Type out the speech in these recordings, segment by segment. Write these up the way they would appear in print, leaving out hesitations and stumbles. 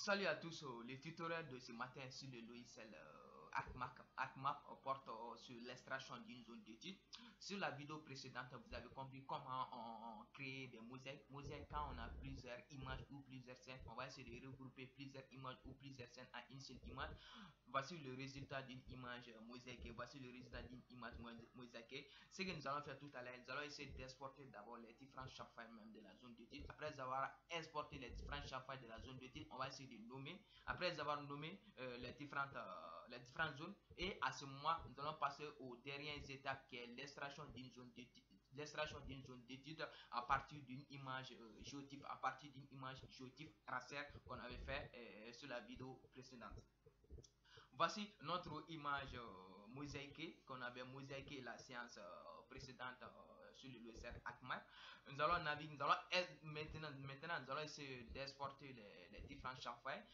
Salut à tous, le tutoriel de ce matin sur le logiciel ArcMap porte sur l'extraction d'une zone d'étude. Sur la vidéo précédente, vous avez compris comment on crée des mosaïques. Mosaïques, quand on a plusieurs images ou plusieurs scènes, on va essayer de regrouper plusieurs images ou plusieurs scènes en une seule image. Voici le résultat d'une image mosaïque. Voici le résultat d'une image mosaïque. Ce que nous allons faire tout à l'heure, nous allons essayer d'exporter d'abord les différents shapefilers même de la zone d'étude. Après avoir exporté les différents shapefilers de la zone d'étude, on va essayer de nommer. Après avoir nommé les différentes zones, et à ce moment, nous allons passer aux dernières étapes qui est l'extraction d'une zone d'étude à partir d'une image géotype, raster qu'on avait fait sur la vidéo précédente. Voici notre image mosaïquée qu'on avait mosaïqué la séance précédente sur le logiciel ArcMap. Nous allons naviguer, maintenant nous allons essayer d'exporter les différents shapefilers.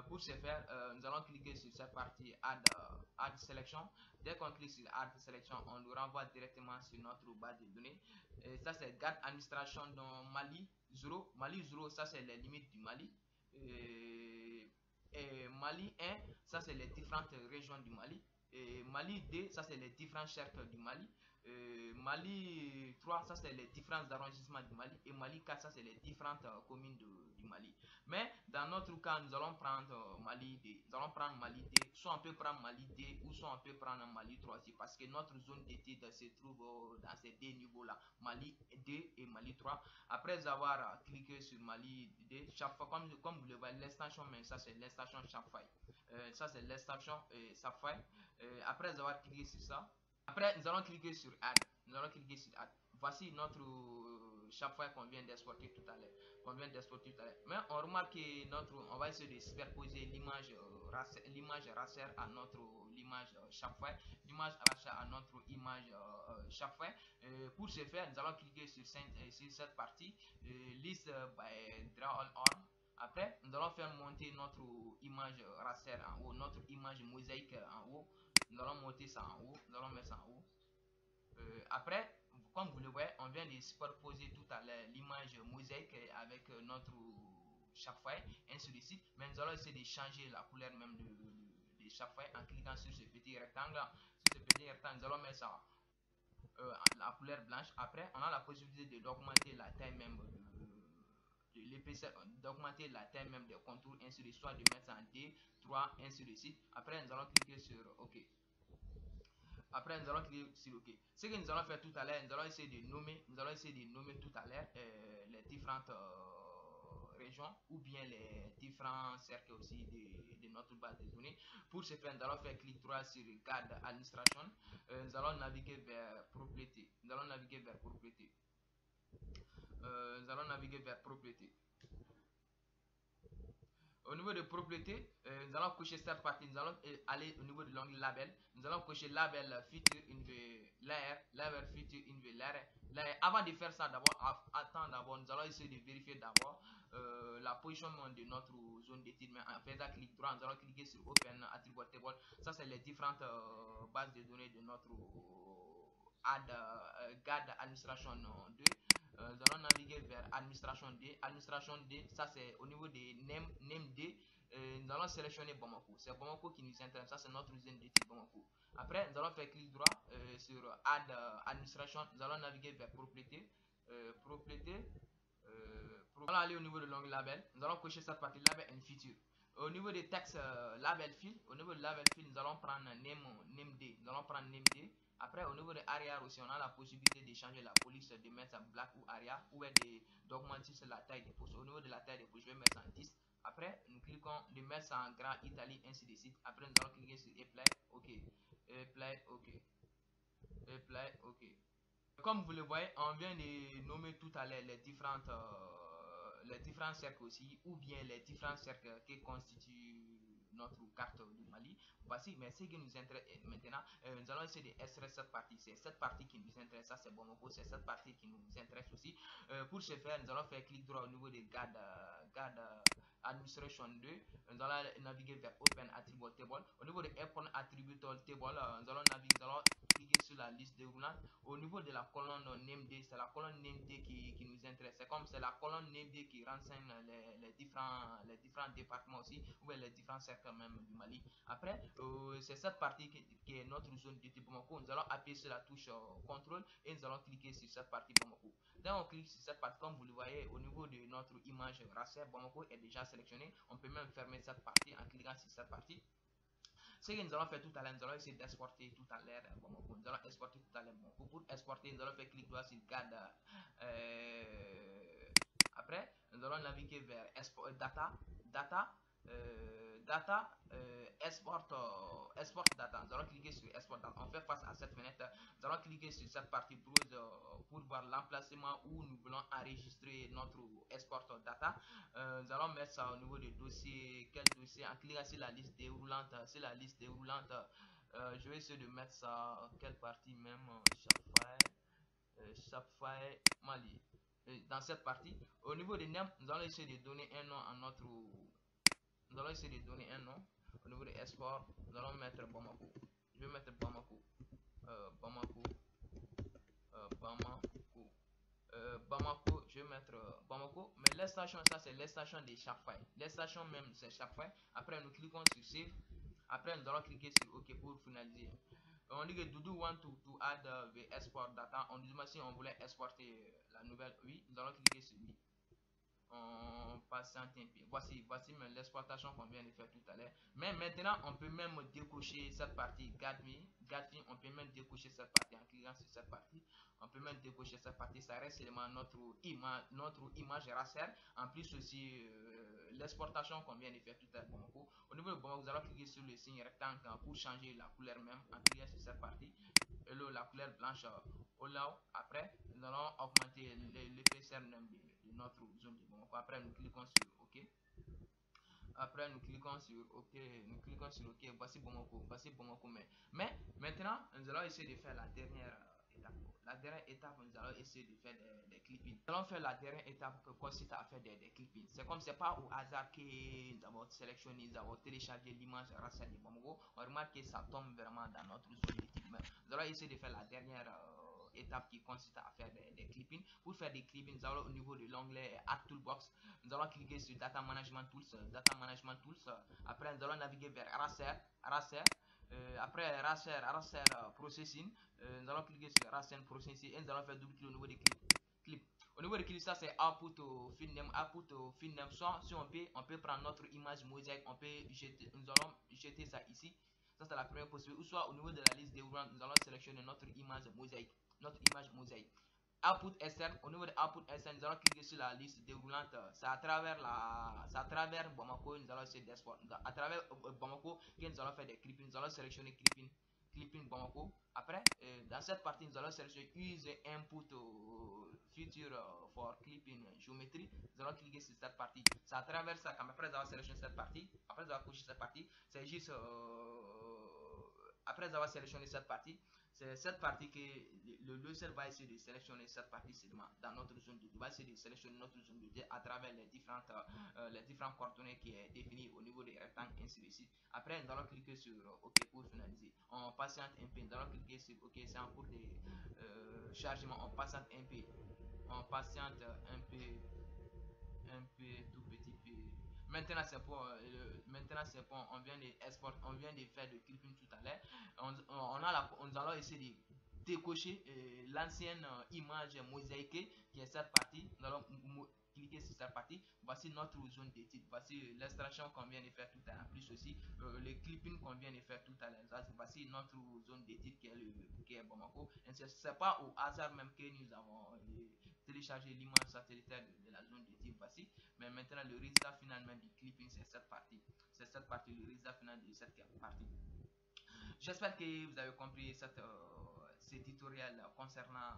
Pour ce faire, nous allons cliquer sur cette partie Add Selection. Dès qu'on clique sur Add Selection, on nous renvoie directement sur notre base de données. Et ça c'est Garde Administration dans Mali 0. Mali 0, ça c'est les limites du Mali. Et Mali 1, ça c'est les différentes régions du Mali. Et Mali 2, ça c'est les différents cercles du Mali. Mali 3, ça c'est les différents arrondissements du Mali. Et Mali 4, ça c'est les différentes communes du Mali. Mais dans notre cas, nous allons prendre Mali 2. Nous allons prendre Mali 2. Soit on peut prendre Mali 2 ou soit on peut prendre Mali 3 aussi. Parce que notre zone d'étude se trouve dans ces deux niveaux-là. Mali 2 et Mali 3. Après avoir cliqué sur Mali 2, chaque fois, comme vous le voyez, l'extension, mais ça c'est l'extension Shapefile. Ça c'est l'extension Shapefile. Après avoir cliqué sur ça, après nous allons cliquer sur Add. Voici notre Shapefile qu'on vient d'exporter tout à l'heure. Mais on remarque que on va essayer de superposer l'image raster à notre image Shapefile, à notre image Shapefile. Pour ce faire, nous allons cliquer sur cette partie list by draw all on. Après, nous allons faire monter notre image raster en haut, notre image mosaïque en haut. Nous allons monter ça en haut, nous allons mettre ça en haut. Après, comme vous le voyez, on vient de superposer tout à l'heure l'image mosaïque avec notre shapefile, ainsi de suite. Mais nous allons essayer de changer la couleur même de shapefile en cliquant sur ce petit rectangle. Nous allons mettre ça la couleur blanche. Après, on a la possibilité d'augmenter la taille même de l'épaisseur, d'augmenter la taille même des contours, ainsi de suite, soit de mettre ça en D, 3, ainsi de suite. Après, nous allons cliquer sur OK. Après, nous allons cliquer sur OK. Ce que nous allons faire tout à l'heure, nous allons essayer de nommer tout à l'heure les différentes régions ou bien les différents cercles aussi de notre base de données. Pour ce faire, nous allons faire clic droit sur Garde Administration. Nous allons naviguer vers Propriété. Nous allons naviguer vers Propriété. Au niveau de propriété, nous allons cocher cette partie. Nous allons aller au niveau de l'onglet label. Nous allons cocher label feature in the layer feature in the layer. Avant de faire ça, d'abord, nous allons essayer de vérifier d'abord la position de notre zone d'étude. Mais en faisant clic droit, nous allons cliquer sur Open Attribute Table. Ça, c'est les différentes bases de données de notre Garde Administration 2. Nous allons naviguer vers Administration D. Administration D, ça c'est au niveau des name D. Nous allons sélectionner Bamako. C'est Bamako qui nous intéresse. Ça c'est notre usine d'études Bamako. Après, nous allons faire clic droit sur Add Administration. Nous allons naviguer vers Propriété. Nous allons aller au niveau de l'onglet Label. Nous allons cocher cette partie Label and Feature. Au niveau des textes label field, nous allons prendre name D. Nous allons prendre name D. Après, au niveau de Aria aussi, on a la possibilité de changer la police, de mettre ça black ou Aria, ou d'augmenter la taille des postes. Au niveau de la taille des postes, je vais mettre ça en 10. Après, nous cliquons de mettre ça en grand, Italie, ainsi de suite. Après, nous allons cliquer sur Apply, OK. Apply, OK. Apply, OK. Comme vous le voyez, on vient de nommer tout à l'heure les différents cercles aussi, ou bien les différents cercles qui constituent notre carte du Mali. Voici, mais ce qui nous intéresse maintenant, nous allons essayer d'extraire cette partie. C'est cette partie qui nous intéresse, ça c'est Bamako, c'est cette partie qui nous intéresse aussi. Pour ce faire, nous allons faire clic droit au niveau de garde Administration 2, nous allons naviguer vers Open Attribute Table. Au niveau de Open Attribute Table, nous allons naviguer, nous allons cliquer sur la liste déroulante. Au niveau de la colonne named, c'est la colonne named qui nous intéresse. C'est comme c'est la colonne named qui renseigne les différents départements aussi, ou bien les différents secteurs même du Mali. Après, c'est cette partie qui est notre zone de type Bamako. Nous allons appuyer sur la touche contrôle et nous allons cliquer sur cette partie Bamako. Dès on clique sur cette partie, comme vous le voyez, au niveau de notre image raster, Bamako est déjà sélectionné. On peut même fermer cette partie en cliquant sur cette partie. Ce que nous allons faire tout à l'heure, nous allons essayer d'exporter tout à l'heure Bamako. Nous allons exporter tout à l'heure Bamako. Pour exporter, nous allons faire clic droit sur garde. Après, nous allons naviguer vers data, export data. Nous allons cliquer sur export data. On fait face à cette fenêtre. Nous allons cliquer sur cette partie browse pour voir l'emplacement où nous voulons enregistrer notre export data. Nous allons mettre ça au niveau du dossier. Quel dossier? En cliquant sur la liste déroulante. C'est la liste déroulante. Je vais essayer de mettre ça. Quelle partie même? Shopify Mali. Dans cette partie, au niveau des noms, nous allons essayer de donner un nom à notre. Nous allons essayer de donner un nom. Au niveau des exports, nous allons mettre Bamako. Je vais mettre Bamako. Bamako. Bamako. Bamako, je vais mettre Bamako, mais les stations, ça c'est les stations de chaque fois. Les stations même, c'est chaque fois. Après, nous cliquons sur Save. Après, nous allons cliquer sur OK pour finaliser. On dit que do want to add the export data. On dit si on voulait exporter la nouvelle. Oui, nous allons cliquer sur oui. On passe un peu. Voici l'exportation qu'on vient de faire tout à l'heure. Mais maintenant, on peut même décocher cette partie Guide Me. On peut même décocher cette partie en cliquant sur cette partie. On peut même décocher cette partie. Ça reste seulement notre image raster. En plus aussi, l'exportation qu'on vient de faire tout à l'heure. Au niveau de Bamako, vous allez cliquer sur le signe rectangle pour changer la couleur même en cliquant sur cette partie. Et là, la couleur blanche au là. Après, nous allons augmenter l'épaisseur de notre zone de Bamako. Après, nous cliquons sur OK. Après, nous cliquons sur OK. Nous cliquons sur OK. Voici Bamako. Voici Bamako. Mais maintenant, nous allons essayer de faire la dernière étape. La dernière étape, nous allons essayer de faire des clippings. Nous allons faire la dernière étape qui consiste à faire des clippings. C'est comme c'est pas au hasard que nous avons sélectionné, nous avons téléchargé l'image raciale de Bamako. On remarque que ça tombe vraiment dans notre zone de type. Nous allons essayer de faire la dernière étape qui consiste à faire des clippings. Pour faire des clippings, nous allons au niveau de l'onglet Add Toolbox, nous allons cliquer sur Data Management Tools. Après, nous allons naviguer vers Raster. Après Raster Processing, nous allons cliquer sur Raster Processing et nous allons faire double-clic au niveau des clips. Au niveau des clips, ça c'est output au film name. Soit si on peut prendre notre image mosaïque, nous allons jeter ça ici. Ça c'est la première possibilité. Ou soit au niveau de la liste déroulante, nous allons sélectionner notre image mosaïque. Output externe, au niveau de output externe, nous allons cliquer sur la liste déroulante. C'est à travers Bamako, nous allons essayer d'exporter. À travers Bamako, nous allons faire des clippings. Nous allons sélectionner clipping Bamako. Après, dans cette partie, nous allons sélectionner Use Input Feature for Clipping Geometry. Nous allons cliquer sur cette partie. C'est à travers ça, après avoir sélectionné cette partie, après avoir coché cette partie, c'est juste après avoir sélectionné cette partie, c'est cette partie que le logiciel va essayer de sélectionner cette partie seulement dans notre zone de va essayer de sélectionner notre zone de à travers les différents coordonnées qui est défini au niveau des rectangles ainsi de suite. Après, nous allons cliquer sur OK pour finaliser. On patiente un peu, nous allons cliquer sur OK, c'est en cours de chargement. On patiente un peu, tout petit peu. Maintenant c'est bon, on vient de faire le clipping tout à l'heure. Nous allons essayer de décocher l'ancienne image mosaïque qui est cette partie. Nous allons cliquer sur cette partie. Voici notre zone d'étude. Voici l'extraction qu'on vient de faire tout à l'heure. Plus aussi le clipping qu'on vient de faire tout à l'heure. Voici notre zone d'étude qui est Bamako. C'est pas au hasard même que nous avons téléchargé l'image satellitaire de la zone d'étude. Voici. Mais maintenant, le résultat final même du clipping, c'est cette partie. C'est cette partie, le résultat final de cette partie. J'espère que vous avez compris ce tutoriel concernant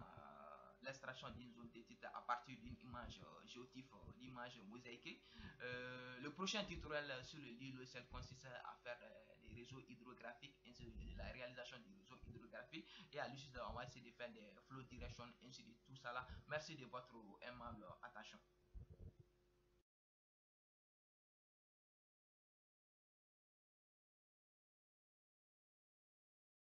l'extraction d'une zone d'étude à partir d'une image géotype, d'image mosaïque. Le prochain tutoriel sur le logiciel consiste à faire des réseaux hydrographiques, la réalisation du réseau hydrographique, et à l'issue on va essayer de faire des flow direction, ainsi de tout ça là. Merci de votre aimable attention.